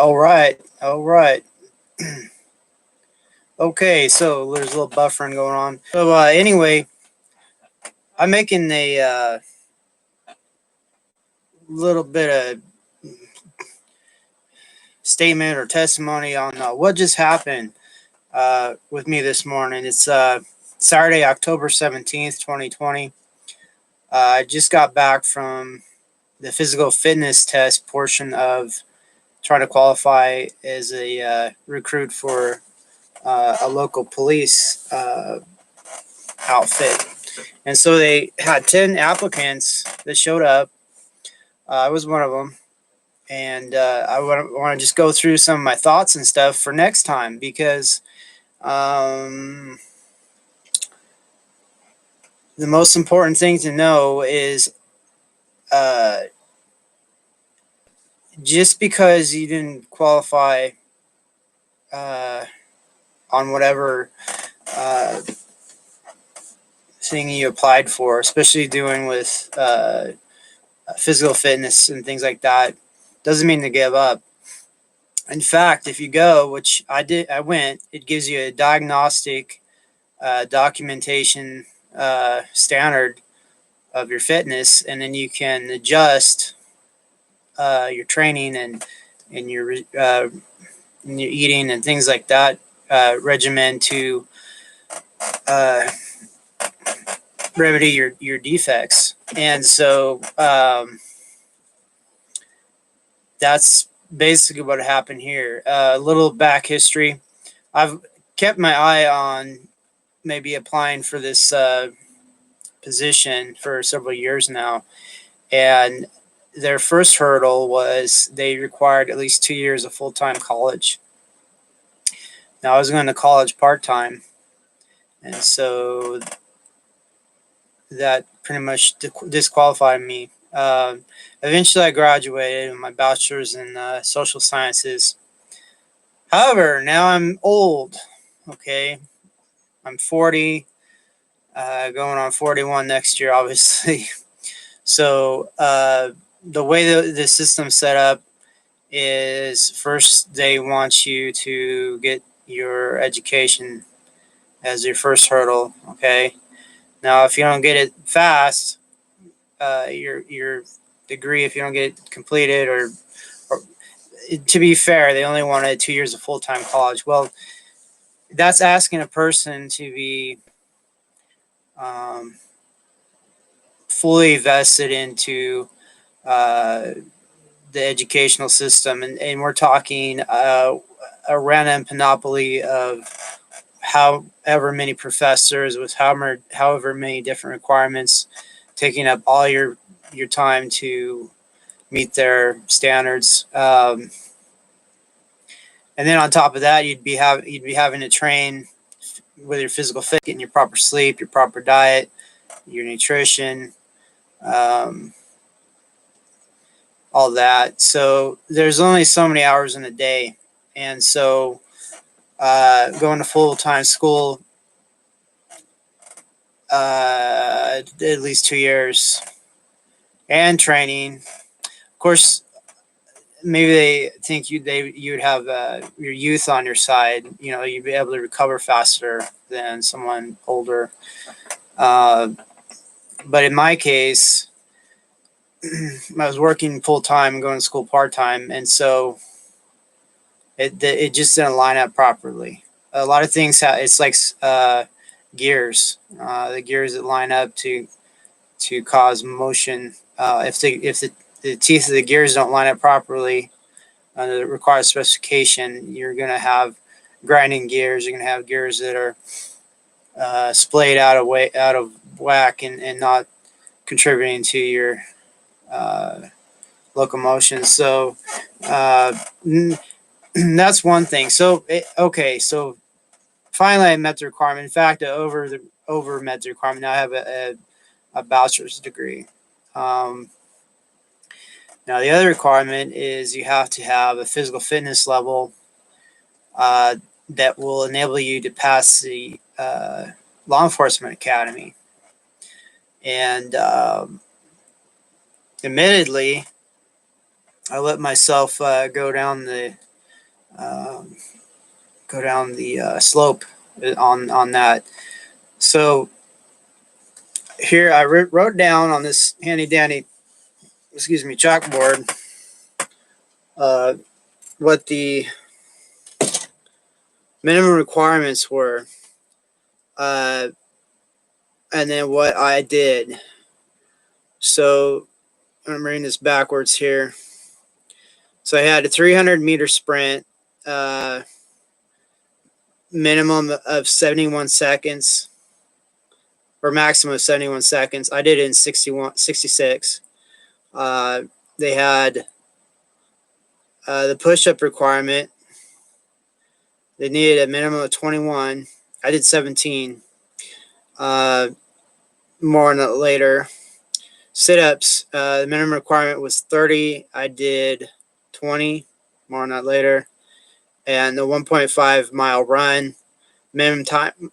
All right, all right. Okay, so there's a little buffering going on. So anyway, I'm making a little bit of statement or testimony on what just happened with me this morning. It's Saturday, October 17th, 2020. I just got back from the physical fitness test portion of trying to qualify as a recruit for a local police outfit. And so they had 10 applicants that showed up. I was one of them. And I want to just go through some of my thoughts and stuff for next time because the most important thing to know is just because you didn't qualify on whatever thing you applied for, especially doing with physical fitness and things like that, doesn't mean to give up. In fact, if you go, which I went, it gives you a diagnostic documentation standard of your fitness, and then you can adjust your training and your eating and things like that regimen to remedy your defects. And so that's basically what happened here. A little back history. I've kept my eye on maybe applying for this position for several years now. And their first hurdle was they required at least 2 years of full-time college. Now, I was going to college part-time, and so that pretty much disqualified me. Eventually, I graduated with my bachelor's in social sciences. However, now I'm old, okay? I'm 40, going on 41 next year, obviously. So the way the system's set up is first they want you to get your education as your first hurdle, okay? Now, if you don't get it fast, your degree, if you don't get it completed, or to be fair, they only wanted 2 years of full-time college. Well, that's asking a person to be fully vested into the educational system, and we're talking a random panoply of however many professors with however many different requirements, taking up all your time to meet their standards. And then on top of that, you'd be having to train with your physical fit, getting your proper sleep, your proper diet, your nutrition, all that. So there's only so many hours in a day, and so going to full-time school, at least 2 years, and training. Of course, maybe they think you'd have your youth on your side. You know, you'd be able to recover faster than someone older. But in my case, I was working full time and going to school part time, and so it just didn't line up properly. A lot of things it's like gears, the gears that line up to cause motion. If the teeth of the gears don't line up properly under the required specification, you're going to have grinding gears. You're going to have gears that are splayed out of whack and not contributing to your locomotion. So that's one thing. So so finally I met the requirement. In fact, I over met the requirement. Now I have a bachelor's degree. Now, the other requirement is you have to have a physical fitness level that will enable you to pass the law enforcement academy. And admittedly, I let myself go down the um, go down the slope on that. So here I wrote down on this handy dandy, chalkboard, uh, what the minimum requirements were, uh, and then what I did. So I'm reading this backwards here. So I had a 300-meter sprint, minimum of 71 seconds, or maximum of 71 seconds. I did it in 66. They had the push-up requirement. They needed a minimum of 21. I did 17. More on that later. Sit-ups, the minimum requirement was 30. I did 20. More on that later. And the 1.5-mile run, minimum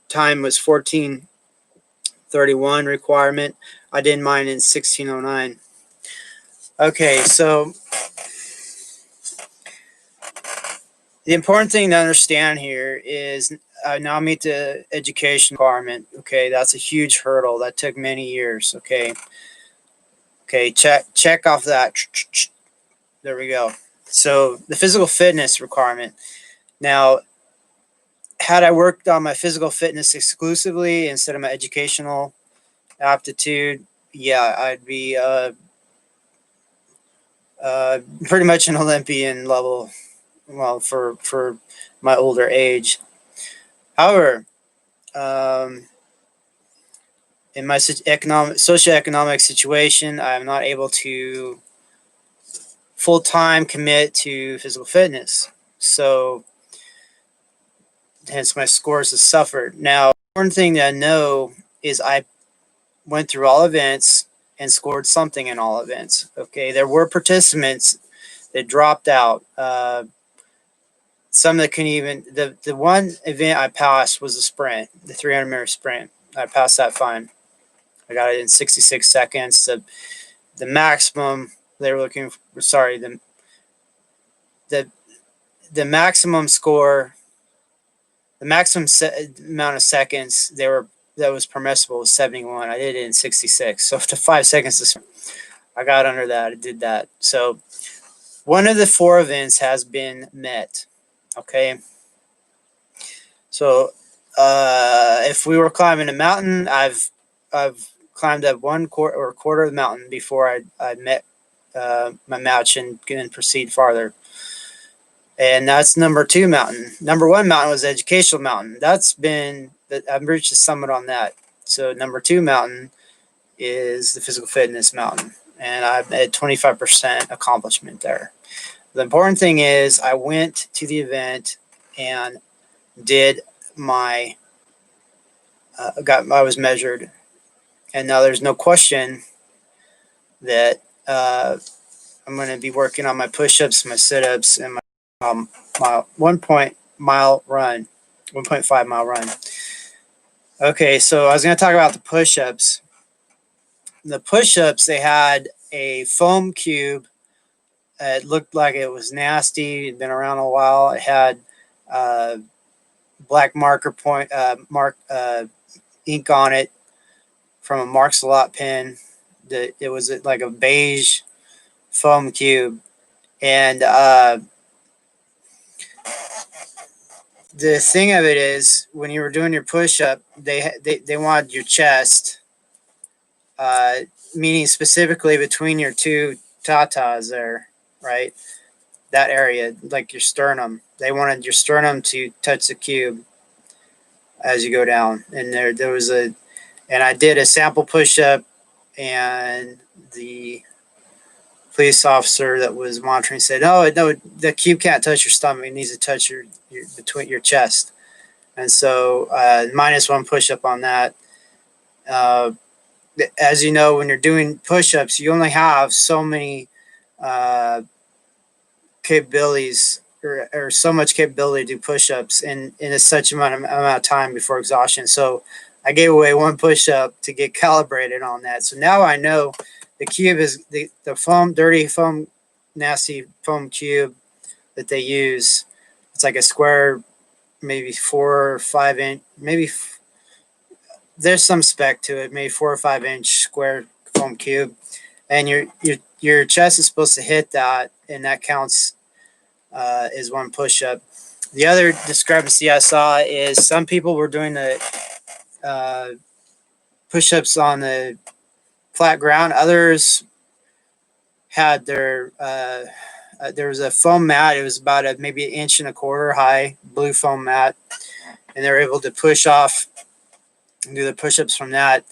time was 14:31 requirement. I did mine in 16:09. Okay, so the important thing to understand here is I now meet the education requirement. Okay, that's a huge hurdle. That took many years. Okay, check off that. There we go. So the physical fitness requirement. Now, had I worked on my physical fitness exclusively instead of my educational aptitude, yeah, I'd be pretty much an Olympian level. Well, for my older age. However, in my socioeconomic situation, I'm not able to full-time commit to physical fitness. So hence my scores have suffered. Now, the important thing that I know is I went through all events and scored something in all events. Okay, there were participants that dropped out. Some that couldn't even, the one event I passed was a sprint, the 300-meter sprint. I passed that fine. I got it in 66 seconds. The maximum they were looking for, sorry, the maximum score, the maximum amount of seconds that was permissible was 71. I did it in 66. So after 5 seconds, I got under that. I did that. So one of the 4 events has been met. Okay. So if we were climbing a mountain, I've climbed up quarter of the mountain before I met my match and can proceed farther. And that's number 2 mountain. Number 1 mountain was the educational mountain. I've reached the summit on that. So number 2 mountain is the physical fitness mountain. And I've at 25% accomplishment there. The important thing is I went to the event and did I was measured. And now there's no question that I'm going to be working on my push-ups, my sit-ups, and my 1.5-mile run. Okay, so I was going to talk about the push-ups. The push-ups, they had a foam cube. It looked like it was nasty. It'd been around a while. It had black ink on it from a Mark's a Lot pen. It was like a beige foam cube, and the thing of it is, when you were doing your push-up, they wanted your chest, meaning specifically between your 2 tatas there, right? That area, like your sternum. They wanted your sternum to touch the cube as you go down. And there was and I did a sample push-up, and the police officer that was monitoring said, no, the cube can't touch your stomach. It needs to touch your between your chest. And so -1 push-up on that. As you know, when you're doing push-ups, you only have so many capabilities or so much capability to do push-ups in such amount of time before exhaustion. So I gave away 1 push-up to get calibrated on that. So now I know the cube is the foam, dirty foam, nasty foam cube that they use. It's like a square, maybe 4 or 5 inch, there's some spec to it, maybe 4 or 5 inch square foam cube, and your chest is supposed to hit that, and that counts as one push up. The other discrepancy I saw is some people were doing the uh, push ups on the flat ground. Others had there was a foam mat. It was about maybe 1.25 inches high, blue foam mat, and they were able to push off and do the push ups from that.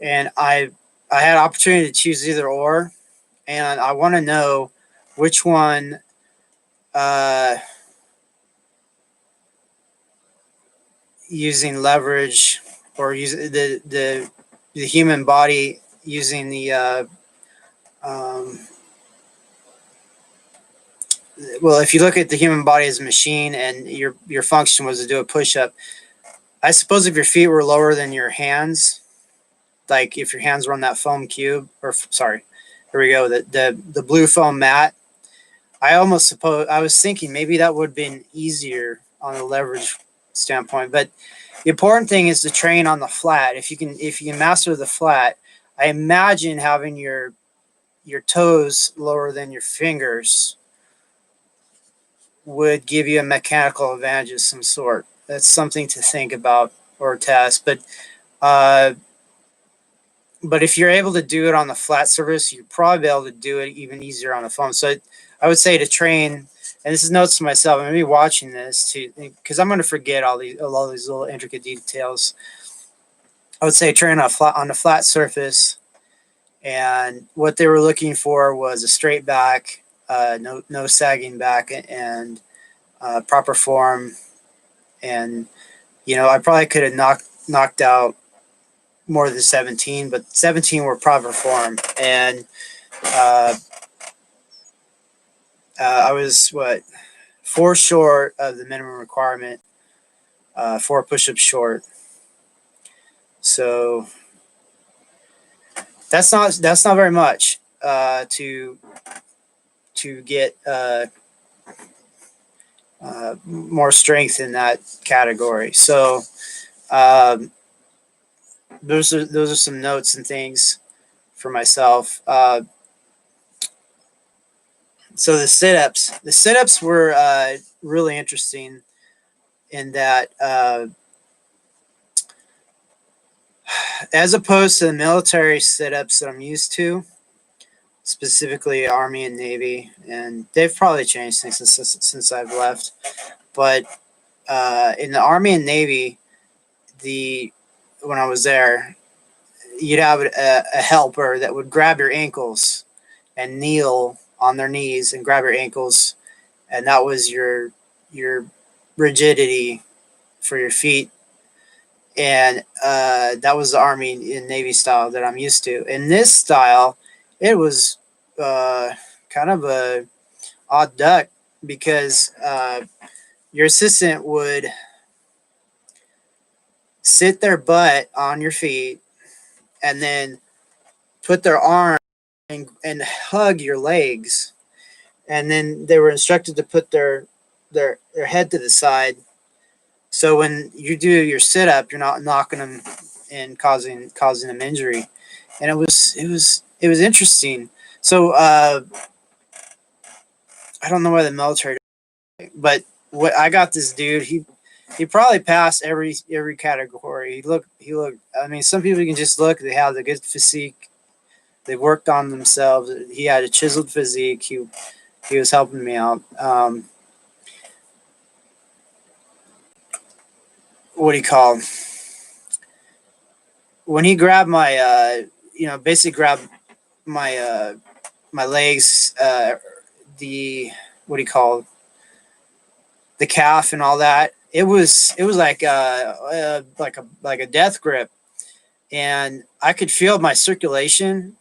And I had opportunity to choose either or, and I want to know which one uh, using leverage or use the human body using the um, well, if you look at the human body as a machine and your function was to do a push up, I suppose if your feet were lower than your hands, like if your hands were on that foam cube, or sorry, here we go, the blue foam mat. I was thinking maybe that would have been easier on the leverage standpoint, but the important thing is to train on the flat. If you can master the flat, I imagine having your toes lower than your fingers would give you a mechanical advantage of some sort. That's something to think about or test. Uh, but if you're able to do it on the flat surface, you'll probably be able to do it even easier on the foam. So I would say to train, and this is notes to myself. I'm gonna be watching this too because I'm gonna forget all these little intricate details. I would say train on a flat surface, and what they were looking for was a straight back, no sagging back, and proper form. And I probably could have knocked out more than 17, but 17 were proper form, and uh, I was what 4 short of the minimum requirement, 4 push-ups short. So that's not very much to get more strength in that category. So um, those are some notes and things for myself. So the sit-ups were really interesting in that as opposed to the military sit-ups that I'm used to, specifically Army and Navy, and they've probably changed things since I've left. But in the Army and Navy, when I was there, you'd have a helper that would grab your ankles and kneel on their knees and grab your ankles, and that was your rigidity for your feet. And that was the Army and Navy style that I'm used to. In this style, it was kind of a odd duck because your assistant would sit their butt on your feet and then put their arm and hug your legs, and then they were instructed to put their head to the side. So when you do your sit up, you're not knocking them and causing them injury. And it was interesting. So I don't know why the military, but what I got this dude, he probably passed every category. He looked. I mean, some people can just look. They have the good physique. They worked on themselves. He had a chiseled physique. He was helping me out. What do you call when he grabbed my basically grabbed my my legs, the what do you call the calf and all that. It was like a death grip, and I could feel my circulation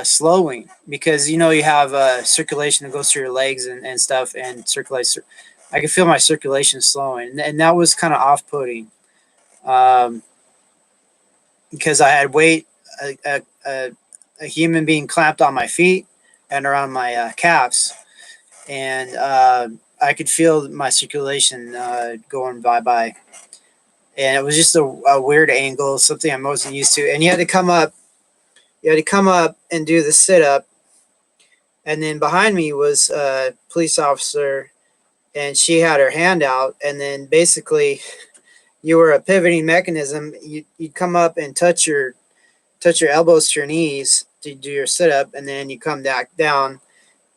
slowing because you have circulation that goes through your legs and stuff and circulates. I could feel my circulation slowing, and that was kind of off-putting um, because I had weight, a human being clamped on my feet and around my calves, and I could feel my circulation going bye, and it was just a weird angle, something I wasn't used to. And you had to come up, and do the sit up, and then behind me was a police officer, and she had her hand out, and then basically you were a pivoting mechanism. You'd come up and touch your elbows to your knees to do your sit up, and then you come back down,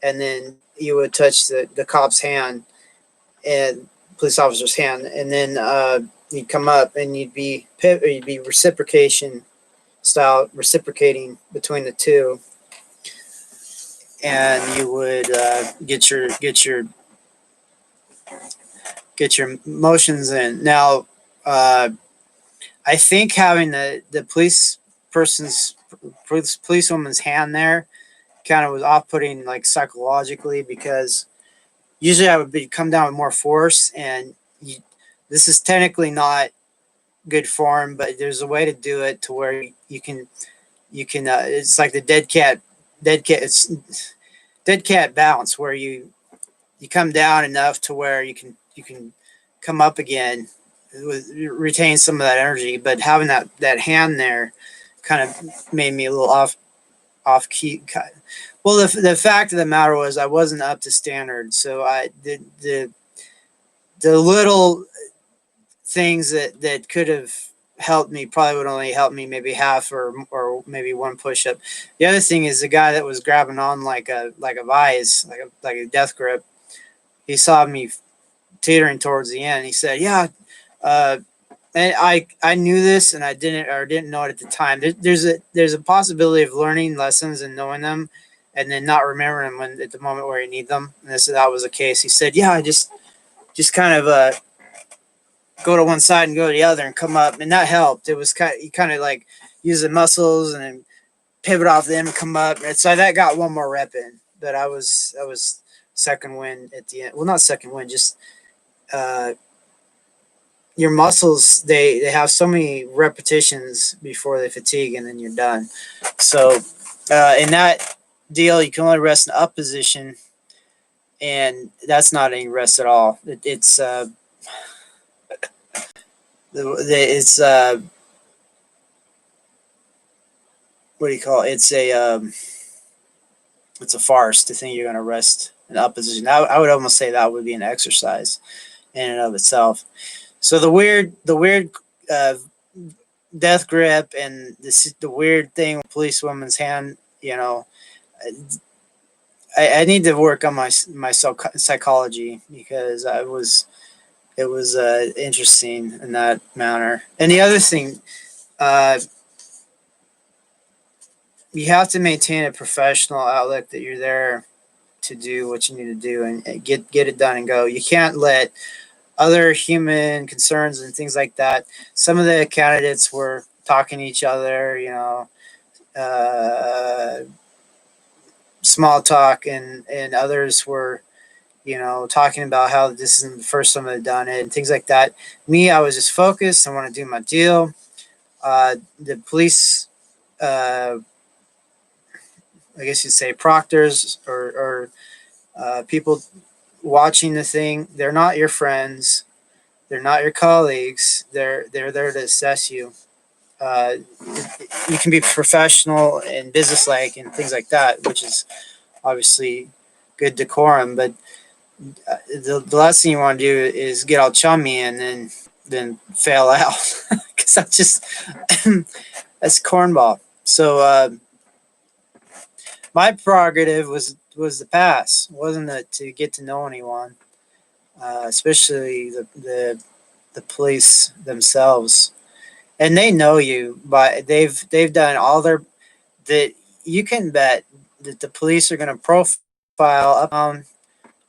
and then you would touch the cop's hand and police officer's hand, and then you'd come up and you'd be reciprocation style, reciprocating between the two, and you would get your motions in. Now, I think having the policewoman's hand there kind of was off putting, like, psychologically, because usually I would come down with more force, and this is technically not good form, but there's a way to do it to where you can it's like the it's dead cat bounce, where you come down enough to where you can come up again, retain some of that energy, but having that hand there kind of made me a little off key. Well, the fact of the matter was I wasn't up to standard, so I did the little things that could have helped me probably would only help me maybe half or maybe one push up. The other thing is the guy that was grabbing on like a vise, like a death grip. He saw me teetering towards the end. He said, "Yeah," and I knew this, and I didn't know it at the time. There's a possibility of learning lessons and knowing them, and then not remembering them at the moment where you need them. And that was the case. He said, "Yeah, I just kind of go to one side and go to the other and come up," and that helped. It was you kind of like use the muscles and then pivot off them and come up. And so that got one more rep in. But I was second wind at the end. Well, not second wind, just your muscles. They have so many repetitions before they fatigue, and then you're done. So in that deal, you can only rest in up position, and that's not any rest at all. It's it's what do you call it? It's a farce to think you're going to rest in up position. I would almost say that would be an exercise in and of itself. So the weird uh, death grip and the weird thing with policewoman's hand. I need to work on my psychology, because it was interesting in that manner. And the other thing, uh, you have to maintain a professional outlook that you're there to do what you need to do and get it done and go. You can't let other human concerns and things like that. Some of the candidates were talking to each other, uh, small talk, and others were, talking about how this isn't the first time they've done it and things like that. Me, I was just focused. I want to do my deal. The police, I guess you'd say proctors or people watching the thing, they're not your friends. They're not your colleagues. They're there to assess you. Uh, you can be professional and businesslike and things like that, which is obviously good decorum. But the last thing you want to do is get all chummy and then fail out, because that's just that's cornball. So my prerogative was the pass, wasn't it, to get to know anyone, especially the police themselves, and they know you, but they've done all their that you can bet that the police are going to profile up on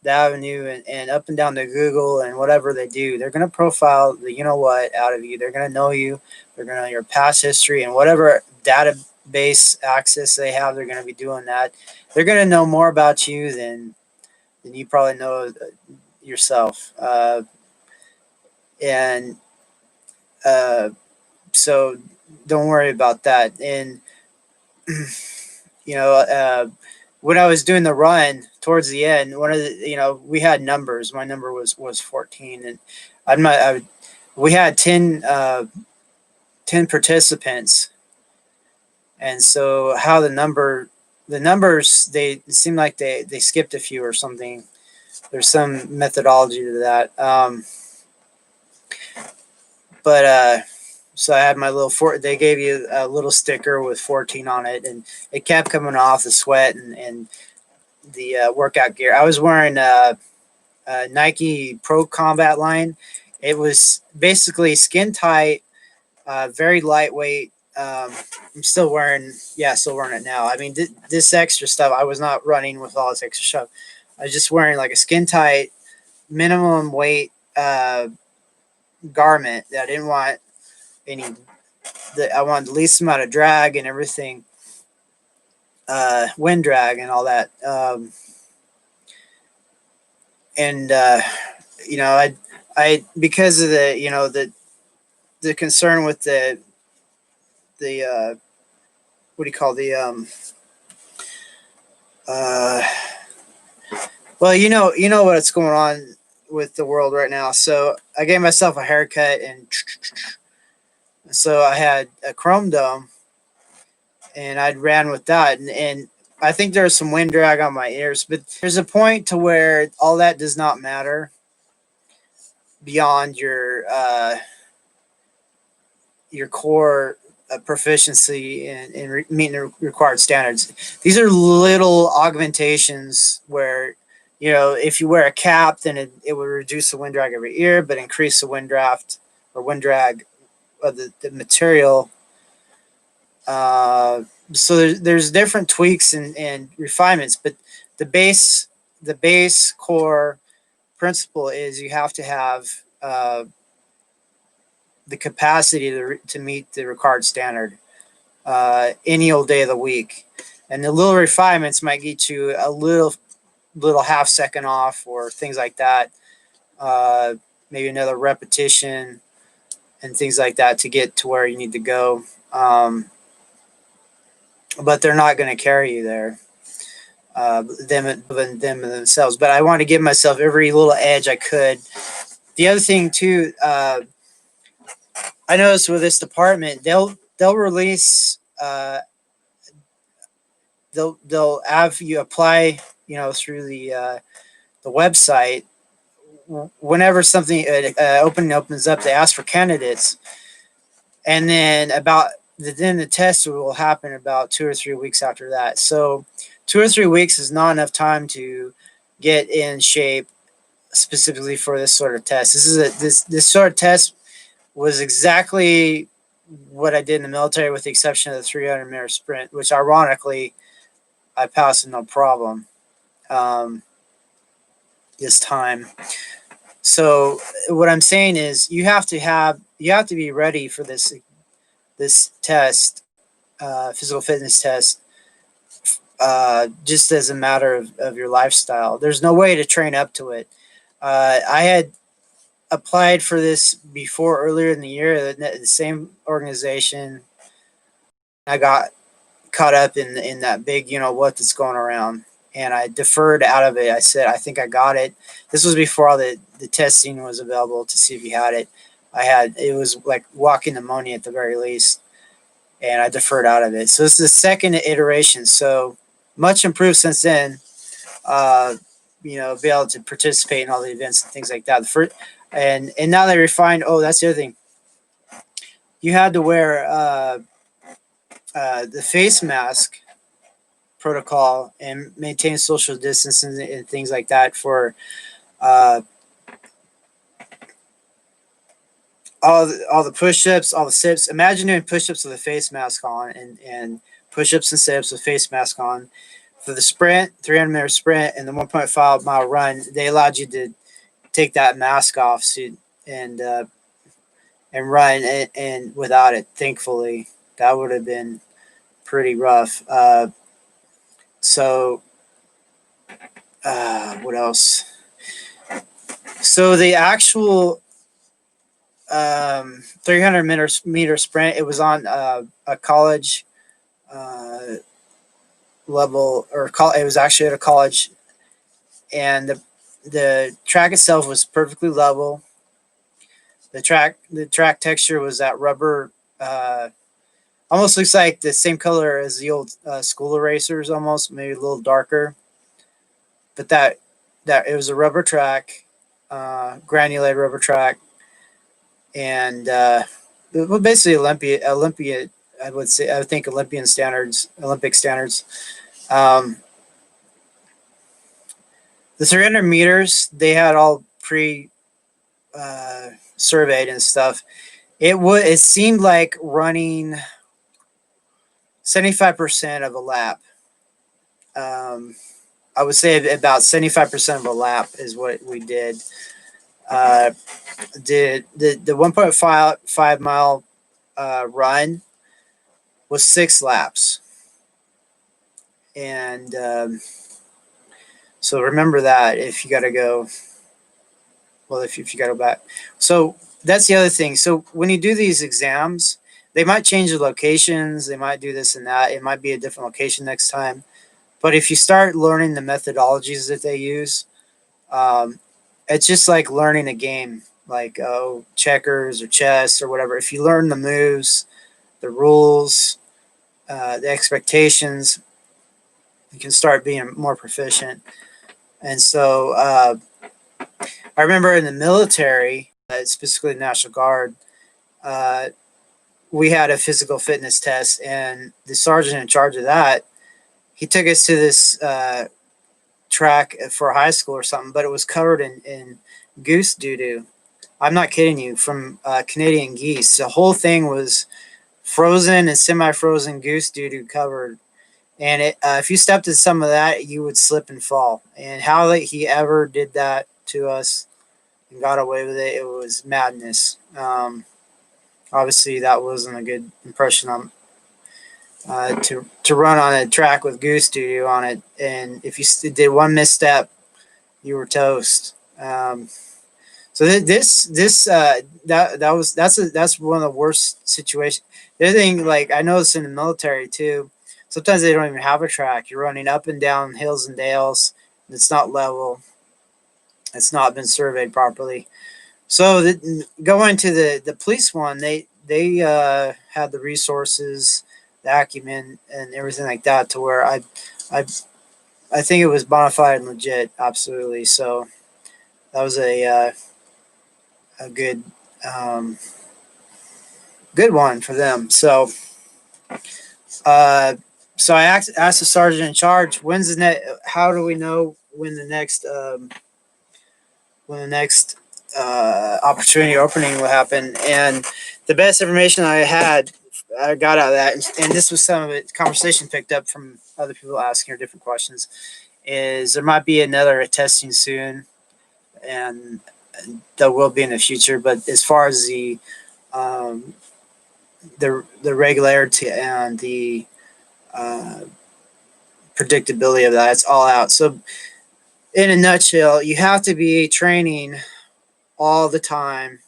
the avenue and up and down the Google and whatever they do. They're going to profile the what out of you. They're going to know you. They're going to know your past history and whatever database access they have. They're going to be doing that. They're going to know more about you than you probably know yourself. And so don't worry about that. And you know, when I was doing the run towards the end, one of the, we had numbers. My number was 14, and I'm not. We had 10 participants, and so how the numbers, they seem like they skipped a few or something. There's some methodology to that. But so I had my little they gave you a little sticker with 14 on it, and it kept coming off the sweat and the workout gear. I was wearing Nike Pro Combat line. It was basically skin tight, very lightweight. I'm still wearing it now. I mean, this extra stuff, I was not running with all this extra stuff. I was just wearing like a skin tight, minimum weight garment that I didn't want any. That I wanted the least amount of drag and everything, wind drag and all that. And I because of the concern with the what do you call the uh well, what's going on with the world right now. So I gave myself a haircut, and so I had a chrome dome, and I'd ran with that, and I think there's some wind drag on my ears, but there's a point to where all that does not matter beyond your core proficiency in meeting the required standards. These are little augmentations where, if you wear a cap, then it would reduce the wind drag of your ear, but increase the wind draft or wind drag of the material. So there's different tweaks and refinements, but the base core principle is you have to have the capacity to meet the required standard any old day of the week. And the little refinements might get you a little half second off or things like that. Maybe another repetition and things like that to get to where you need to go. But they're not going to carry you there, them themselves. But I want to give myself every little edge I could. The other thing too, I noticed with this department, they'll release, they'll have you apply, through the website. Whenever something opening opens up, they ask for candidates, and then the test will happen about 2 or 3 weeks after that. So 2 or 3 weeks is not enough time to get in shape specifically for this sort of test. This sort of test was exactly what I did in the military, with the exception of the 300-meter sprint, which ironically I passed with no problem this time. So what I'm saying is you have to be ready for this test, physical fitness test, just as a matter of your lifestyle. There's no way to train up to it. I had applied for this before earlier in the year, the same organization. I got caught up in that big, what that's going around, and I deferred out of it. I said, I think I got it. This was before all the testing was available to see if you had it. It was like walking pneumonia at the very least, and I deferred out of it. So this is the second iteration. So much improved since then. Be able to participate in all the events and things like that. And now they refined. Oh, that's the other thing. You had to wear the face mask protocol and maintain social distancing and things like that for all the push-ups, all the sit-ups. Imagine doing push-ups with a face mask on, and push-ups and sit-ups with face mask on. For the sprint, 300-meter sprint, and the 1.5-mile run, they allowed you to take that mask off and run and without it. Thankfully, that would have been pretty rough. What else? So the actual 300-meter sprint, it was on a college level, or it was actually at a college, and the track itself was perfectly level. The track texture was that rubber, almost looks like the same color as the old school erasers, almost maybe a little darker. But that it was a rubber track, granulated rubber track, and well, basically Olympia. I think Olympic standards. Um, the 300 meters they had all pre surveyed and stuff. It seemed like running 75% of a lap. Um, I would say about 75% of a lap is what we did. Uh, the 1.5 mile run was 6 laps, and so remember that if you got to go. Well, if you got to go back, so that's the other thing. So when you do these exams, they might change the locations. They might do this and that. It might be a different location next time. But if you start learning the methodologies that they use, um, it's just like learning a game, like checkers or chess or whatever. If you learn the moves, the rules, the expectations, you can start being more proficient. And so I remember in the military, specifically the National Guard, uh, we had a physical fitness test, and the sergeant in charge of that, he took us to this track for high school or something, but it was covered in goose doo doo. I'm not kidding you, from Canadian geese. The whole thing was frozen and semi-frozen goose doo doo covered. And if you stepped in some of that, you would slip and fall. And how that he ever did that to us and got away with it, it was madness. Obviously, that wasn't a good impression on to run on a track with goose doo doo on it. And if you did one misstep, you were toast. So that's one of the worst situations. The other thing, like I noticed in the military too, sometimes they don't even have a track. You're running up and down hills and dales. And it's not level. It's not been surveyed properly. So going to the police one, they had the resources, the acumen, and everything like that to where I I think it was bona fide and legit, absolutely. So that was a good um, good one for them. Uh, so I asked the sergeant in charge, when's the net? How do we know when the next opportunity opening will happen? And the best information I got out of that, and this was some of it. Conversation picked up from other people asking her different questions. Is there might be another testing soon, and there will be in the future. But as far as um, the regularity and the uh, predictability of that, it's all out. So in a nutshell, you have to be training all the time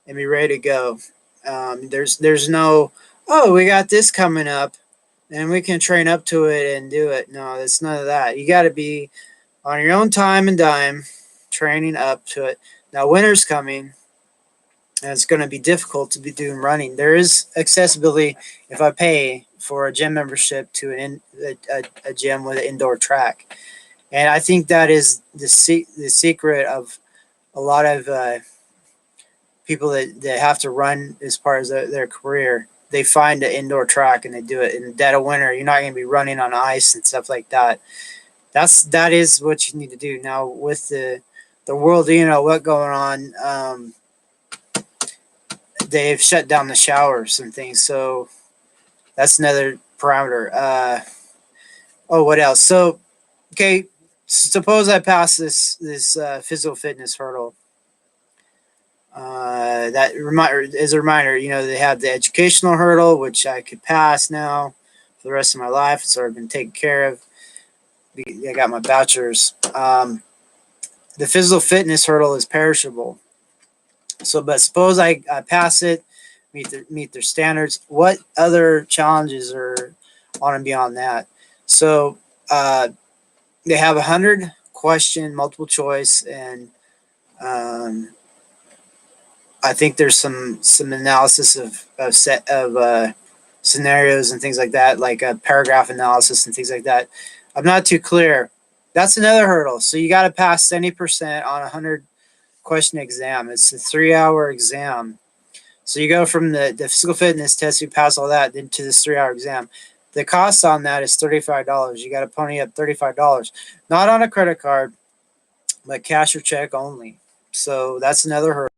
and be ready to go. There's no, oh, we got this coming up and we can train up to it and do it. No, it's none of that. You got to be on your own time and dime training up to it. Now winter's coming, and it's going to be difficult to be doing running. There is accessibility if I pay for a gym membership to a gym with an indoor track, and I think that is the secret of a lot of people that have to run as part of their career. They find an indoor track and they do it in the dead of winter. You're not going to be running on ice and stuff like that. That is what you need to do now with the world. You know what going on. They've shut down the showers and things, so that's another parameter. What else? So, okay, suppose I pass this physical fitness hurdle. That as a reminder, they have the educational hurdle, which I could pass now for the rest of my life. It's already been taken care of. I got my bachelor's. The physical fitness hurdle is perishable. So, but suppose I pass it, meet their standards. What other challenges are on and beyond that? So they have 100 question multiple choice, and um, I think there's some analysis of set of scenarios and things like that, like a paragraph analysis and things like that. I'm not too clear. That's another hurdle. So you got to pass 70% on a 100 question exam. It's a 3 hour exam. So you go from the physical fitness test, you pass all that, then to this 3 hour exam. The cost on that is $35. You got to pony up $35, not on a credit card, but cash or check only. So that's another hurdle.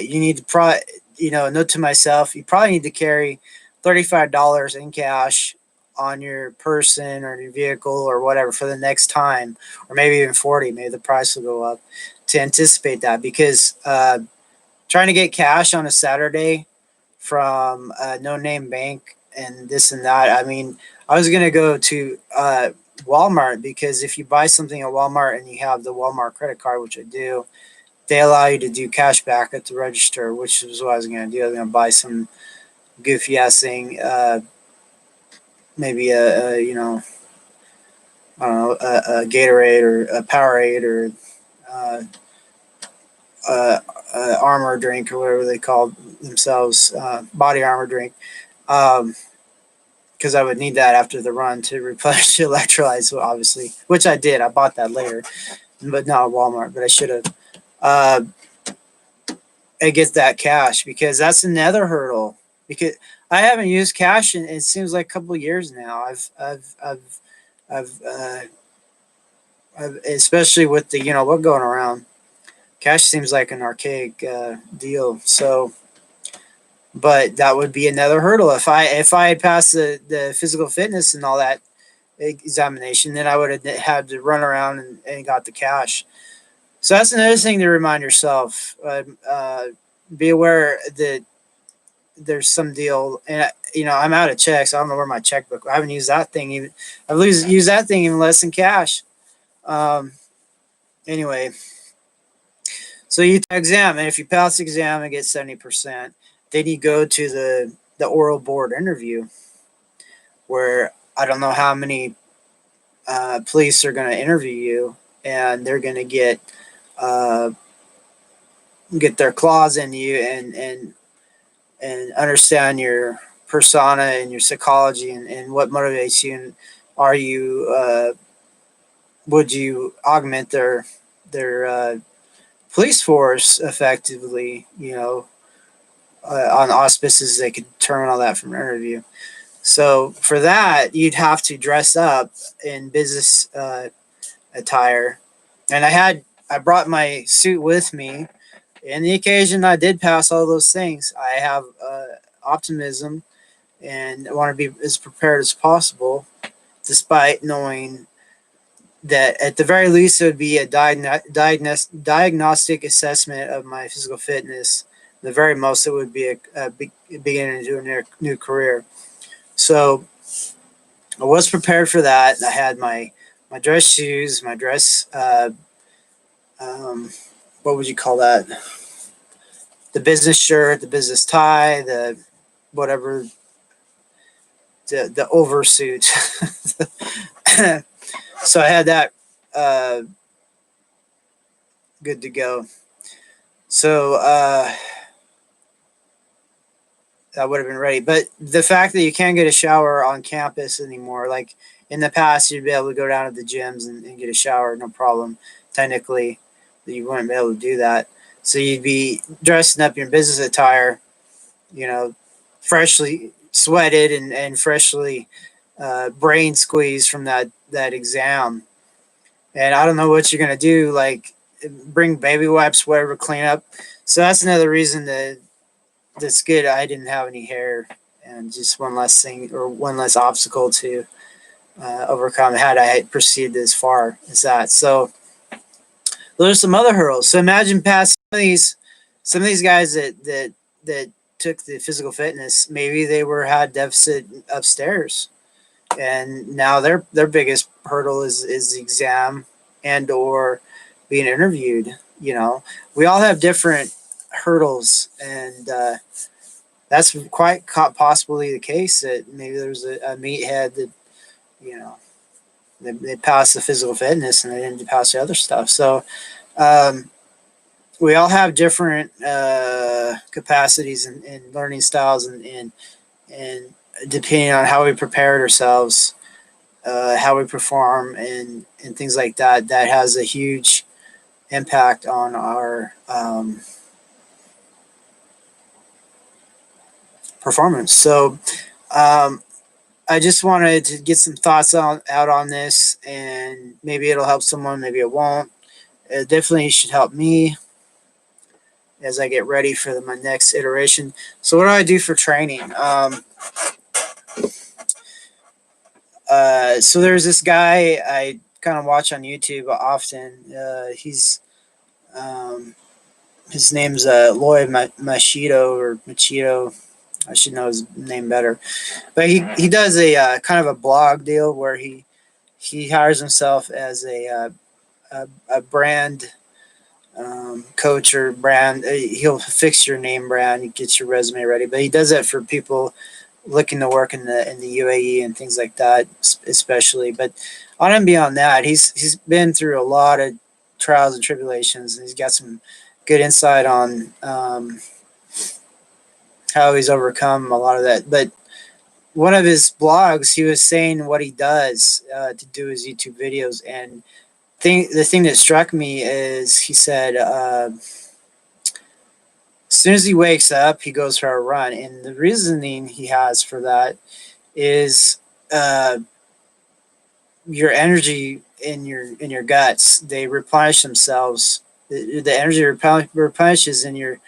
You need to note to myself, you probably need to carry $35 in cash on your person or your vehicle or whatever for the next time, or maybe even 40. Maybe the price will go up to anticipate that, because trying to get cash on a Saturday from a no-name bank and this and that. I mean, I was gonna go to Walmart, because if you buy something at Walmart and you have the Walmart credit card, which I do, they allow you to do cash back at the register, which is what I was gonna do. I was gonna buy some goofy ass thing, maybe I don't know, a Gatorade or a Powerade or uh, armor drink or whatever they call themselves, body armor drink. Because I would need that after the run to replenish electrolytes, obviously, which I did. I bought that later, but not at Walmart. But I should have. Uh, it gets that cash, because that's another hurdle. Because I haven't used cash in, it seems like a couple of years now. I've especially with the what going around. Cash seems like an archaic deal. So, but that would be another hurdle. If I had passed the physical fitness and all that examination, then I would have had to run around and got the cash. So that's another thing to remind yourself. Be aware that there's some deal, and I'm out of checks. I don't know where my checkbook. I haven't used that thing even. Used that thing even less than cash. Anyway, so you exam, and if you pass the exam and get 70%, then you go to the oral board interview, where I don't know how many police are going to interview you, and they're going to uh, get their claws in you and understand your persona and your psychology, and what motivates you, and are you would you augment their police force effectively, on auspices they could determine all that from an interview. So for that, you'd have to dress up in business attire, and I brought my suit with me. In the occasion I did pass all those things, I have optimism and I want to be as prepared as possible, despite knowing that at the very least it would be a diagnostic assessment of my physical fitness. The very most, it would be a beginning to a new career. So I was prepared for that. I had my dress shoes, my dress, what would you call that? The business shirt, the business tie, the whatever, the oversuit. So I had that uh, good to go. So I would have been ready. But the fact that you can't get a shower on campus anymore, like in the past, you'd be able to go down to the gyms and get a shower, no problem. Technically, you wouldn't be able to do that. So you'd be dressing up in your business attire, you know, freshly sweated and freshly brain squeezed from that exam. And I don't know what you're gonna do, like bring baby wipes, whatever, clean up. So that's another reason that's good. I didn't have any hair, and just one less thing or one less obstacle to overcome had I proceeded as far as that. So there's some other hurdles. So imagine passing some of these guys that took the physical fitness. Maybe they had deficit upstairs, and now their biggest hurdle is the exam and or being interviewed. We all have different hurdles, and that's quite possibly the case that maybe there's a meathead that you know, they passed the physical fitness and they didn't pass the other stuff. So um, we all have different capacities and learning styles, and depending on how we prepared ourselves, how we perform, and things like that, that has a huge impact on our performance. So um, I just wanted to get some thoughts out on this, and maybe it'll help someone, maybe it won't. It definitely should help me as I get ready for my next iteration. So, what do I do for training? So there's this guy I kind of watch on YouTube often. Um, his name's Lloyd Machito or Machito. I should know his name better, but he does a kind of a blog deal where he hires himself as a brand coach or brand. He'll fix your name brand, he gets your resume ready, but he does that for people looking to work in the UAE and things like that, especially. But on and beyond that, he's been through a lot of trials and tribulations, and he's got some good insight on how he's overcome a lot of that. But one of his blogs, he was saying what he does to do his YouTube videos, and the thing that struck me is he said as soon as he wakes up, he goes for a run, and the reasoning he has for that is uh, your energy in your guts. They replenish themselves. The energy replenishes in your.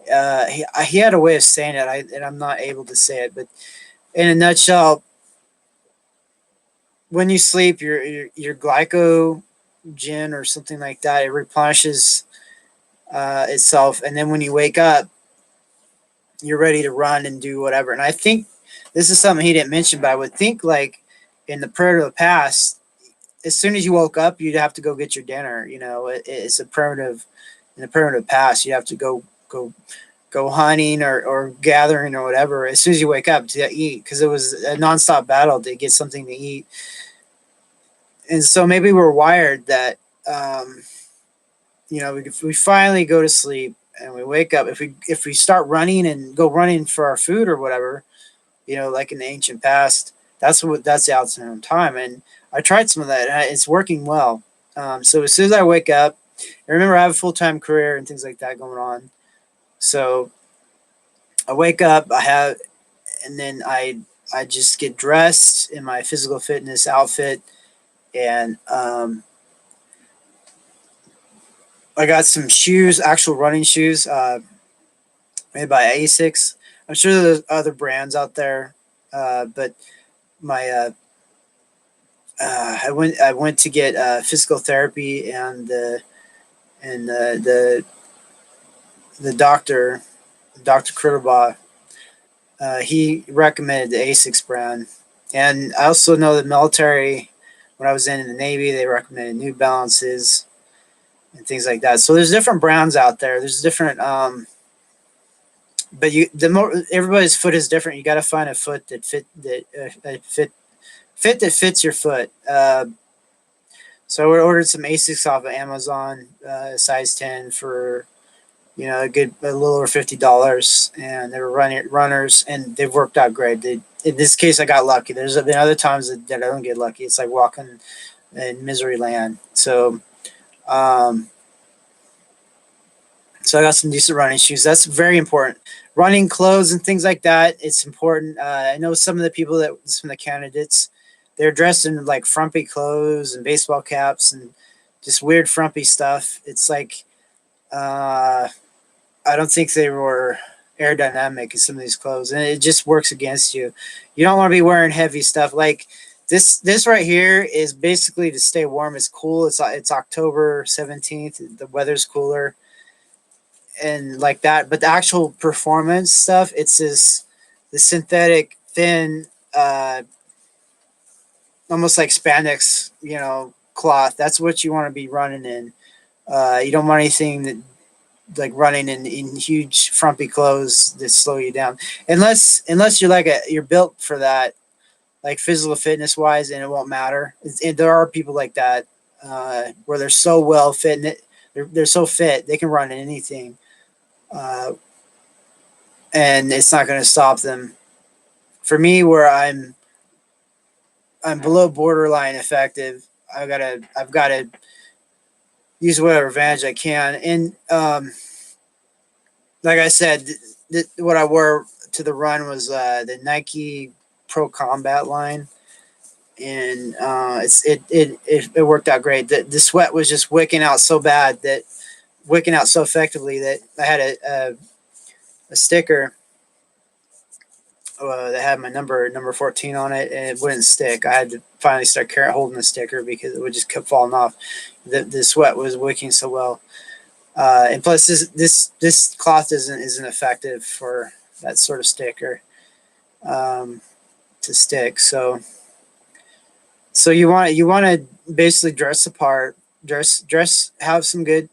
He had a way of saying it, and I'm not able to say it, but in a nutshell, when you sleep, your glycogen or something like that, it replenishes itself, and then when you wake up, you're ready to run and do whatever. And I think this is something he didn't mention, but I would think like in the primitive past, as soon as you woke up, you'd have to go get your dinner. You know, it's a primitive in the primitive past. You have to go hunting or gathering or whatever as soon as you wake up to eat, because it was a nonstop battle to get something to eat. And so maybe we're wired that um, if we finally go to sleep and we wake up, if we start running and go running for our food or whatever, like in the ancient past, that's the outside time. And I tried some of that, and it's working well. So as soon as I wake up, I remember I have a full time career and things like that going on. So I wake up, and then I just get dressed in my physical fitness outfit, and I got some shoes, actual running shoes, made by Asics. I'm sure there's other brands out there, but my I went to get physical therapy, and the Dr. Kurtaba, he recommended the Asics brand, and I also know the military. When I was in the Navy, they recommended New Balances and things like that. So there's different brands out there. There's different, but everybody's foot is different. You got to find a foot that that fits your foot. So we ordered some Asics off of Amazon, size 10 for a little over $50, and they were runners, and they've worked out great. In this case, I got lucky. There's been other times that I don't get lucky. It's like walking in misery land. So, so I got some decent running shoes. That's very important. Running clothes and things like that, it's important. I know some of the candidates, they're dressed in like frumpy clothes and baseball caps and just weird frumpy stuff. It's like I don't think they were aerodynamic in some of these clothes, and it just works against you. You don't want to be wearing heavy stuff like this. This right here is basically to stay warm. It's cool. It's October 17th. The weather's cooler and like that. But the actual performance stuff, the synthetic thin, almost like spandex, cloth. That's what you want to be running in. You don't want anything that like running in huge frumpy clothes that slow you down, unless you're built for that. like physical fitness wise, and it won't matter. There are people like that where they're so well fit, and they're so fit they can run anything, uh, and it's not going to stop them. For me, where I'm below borderline effective, I've gotta use whatever advantage I can, and like I said, what I wore to the run was the Nike Pro Combat line, and it worked out great. The sweat was just wicking out so effectively that I had a sticker that had my number 14 on it, and it wouldn't stick. I had to finally start holding the sticker because it would just keep falling off. The sweat was wicking so well. And plus, this cloth isn't effective for that sort of sticker to stick. So you want to basically dress the part, have some good,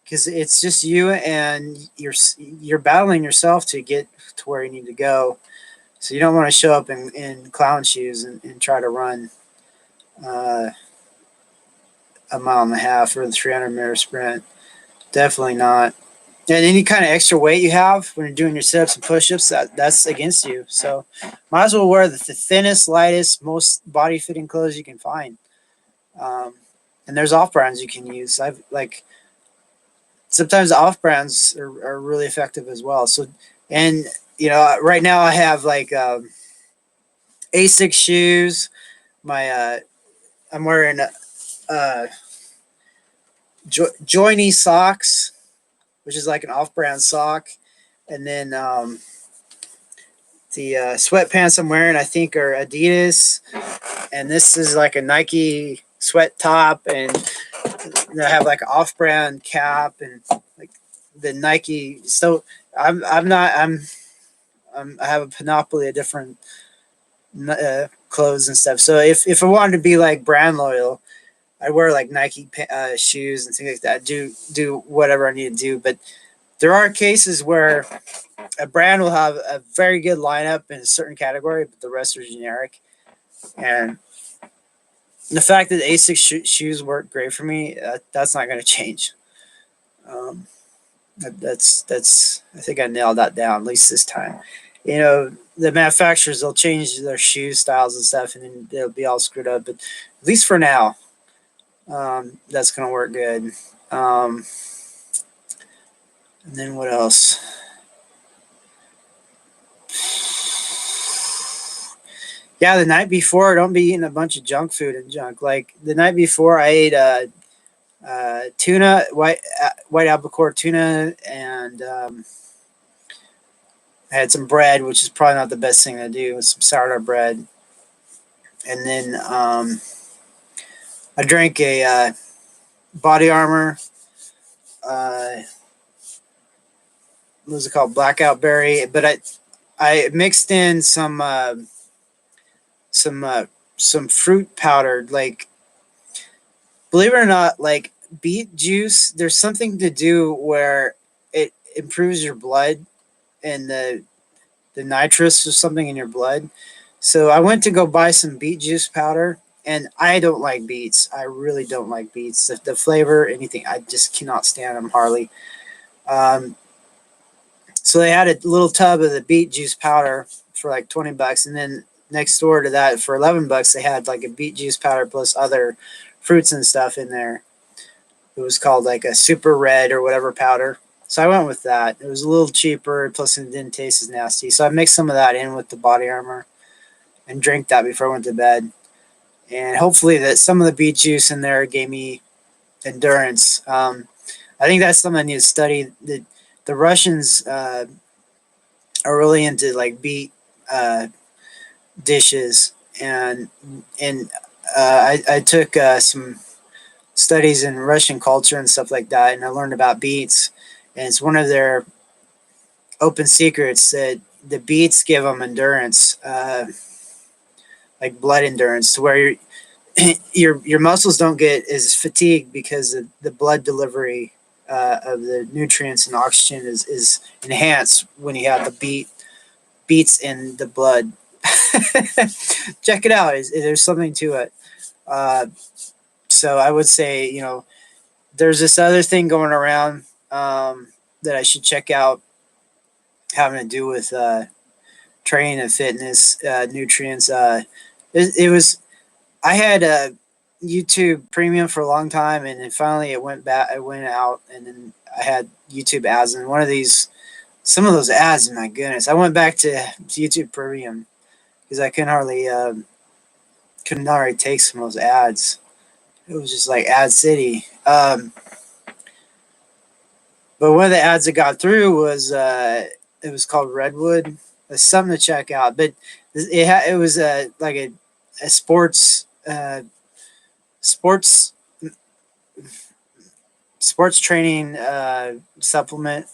because it's just you and you're battling yourself to get to where you need to go. So you don't want to show up in clown shoes and try to run uh, a mile and a half or the 300-meter sprint. Definitely not. And any kind of extra weight you have when you're doing your sit-ups and push-ups, that's against you. So might as well wear the thinnest, lightest, most body-fitting clothes you can find. Um, and there's off-brands you can use. I've like sometimes the off-brands are really effective as well. So, and right now I have like Asics shoes. My I'm wearing Joiny socks, which is like an off-brand sock, and then the sweatpants I'm wearing I think are Adidas, and this is like a Nike sweat top, and I have like an off-brand cap and like the Nike. So I'm not I have a panoply of different clothes and stuff. So if I wanted to be like brand loyal, I wear like Nike shoes and things like that. Do whatever I need to do. But there are cases where a brand will have a very good lineup in a certain category, but the rest are generic. And the fact that Asics shoes work great for me, that's not going to change. Um, that's I think I nailed that down at least this time. The manufacturers, they'll change their shoe styles and stuff, and then they'll be all screwed up. But at least for now, that's gonna work good. And then what else? Yeah, the night before, don't be eating a bunch of junk food and junk. Like the night before, I ate tuna, white albacore tuna, and I had some bread, which is probably not the best thing to do. Some sourdough bread, and then I drank a Body Armor. What was it called? Blackout berry. But I mixed in some fruit powder. Like, believe it or not, like beet juice. There's something to do where it improves your blood and the nitrous or something in your blood. So I went to go buy some beet juice powder, and I don't like beets. I really don't like beets. The flavor, anything, I just cannot stand them hardly. Um, so they had a little tub of the beet juice powder for like $20, and then next door to that for $11, they had like a beet juice powder plus other fruits and stuff in there. It was called like a super red or whatever powder. So I went with that. It was a little cheaper, plus it didn't taste as nasty. So I mixed some of that in with the Body Armor and drank that before I went to bed. And hopefully that some of the beet juice in there gave me endurance. I think that's something I need to study. The Russians are really into like beet dishes, and I took some studies in Russian culture and stuff like that, and I learned about beets. And it's one of their open secrets that the beets give them endurance, like blood endurance, to where your muscles don't get as fatigued because the blood delivery of the nutrients and oxygen is enhanced when you have the beets in the blood. check it out. There's something to it. Uh, so I would say, there's this other thing going around that I should check out, having to do with training and fitness, nutrients. It was I had a YouTube Premium for a long time, and then finally it went back. I went out, and then I had YouTube ads, and some of those ads, my goodness, I went back to YouTube Premium because I couldn't hardly take some of those ads. It was just like Ad City. But one of the ads that got through was it was called Redwood. It's something to check out. But it was like a sports sports training supplement,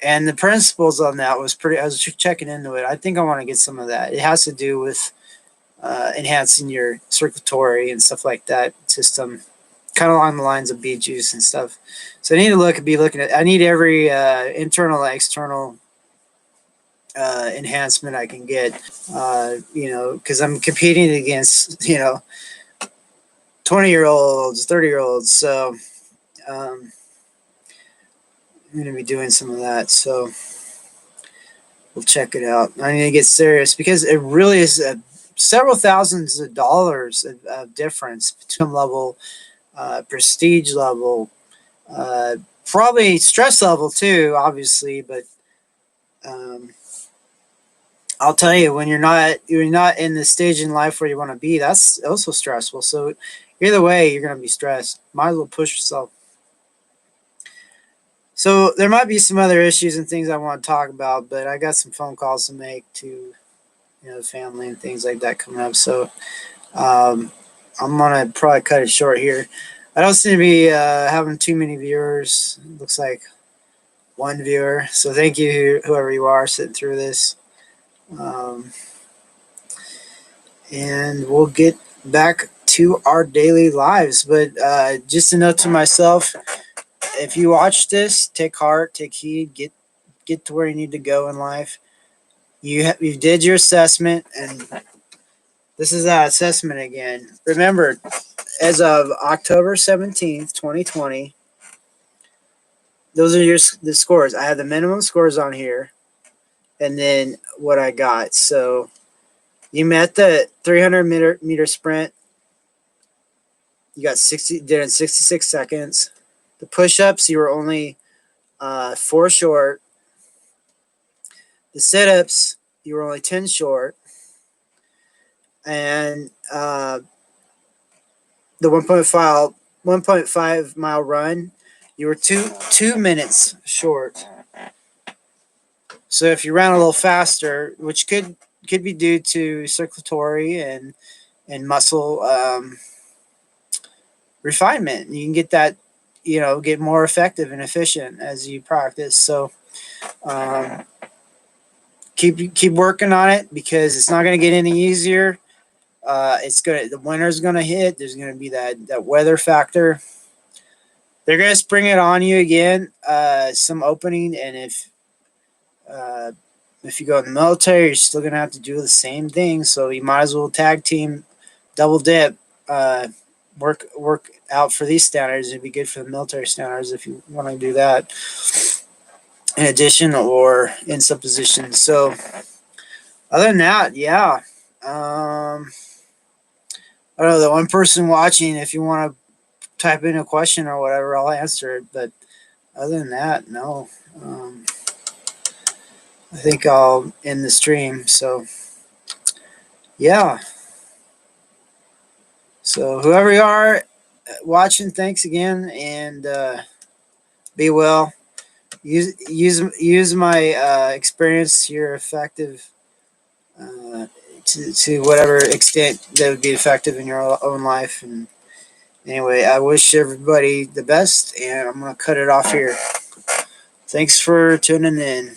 and the principles on that was pretty. I was checking into it. I think I want to get some of that. It has to do with enhancing your circulatory and stuff like that system, kind of along the lines of beet juice and stuff. So I need to be looking at. I need every internal and external enhancement I can get. Because I'm competing against 20-year-olds, 30-year-olds. So I'm going to be doing some of that. So we'll check it out. I need to get serious because it really is several thousands of dollars of difference between level, prestige level, probably stress level too, obviously. But I'll tell you, when you're not in the stage in life where you want to be, that's also stressful. So either way, you're going to be stressed. Might as well push yourself. So there might be some other issues and things I want to talk about, but I got some phone calls to make to family and things like that coming up. So I'm gonna probably cut it short here. I don't seem to be having too many viewers. It looks like one viewer. So thank you, whoever you are, sitting through this. And we'll get back to our daily lives. But just a note to myself: if you watch this, take heart, take heed, get to where you need to go in life. You did your assessment, and this is that assessment again. Remember, as of October 17th, 2020, those are the scores. I had the minimum scores on here, and then what I got. So you met the 300 meter sprint. You got did it in 66 seconds. The push-ups, you were only 4 short. The sit-ups, you were only 10 short. And the 1.5 mile run, you were two minutes short. So if you ran a little faster, which could be due to circulatory and muscle refinement, you can get that, get more effective and efficient as you practice. So keep working on it, because it's not going to get any easier. The winter's gonna hit. There's gonna be that weather factor. They're gonna spring it on you again. Some opening, and if you go in the military, you're still gonna have to do the same thing. So you might as well tag team, double dip, work out for these standards. It'd be good for the military standards if you want to do that. In addition, or in some positions. So other than that, yeah. I don't know, the one person watching, if you want to type in a question or whatever, I'll answer it. But other than that, no. I think I'll end the stream. So, yeah. So, whoever you are watching, thanks again, and be well. Use my experience to your effective, to whatever extent that would be effective in your own life. And anyway, I wish everybody the best, and I'm going to cut it off here. Thanks for tuning in.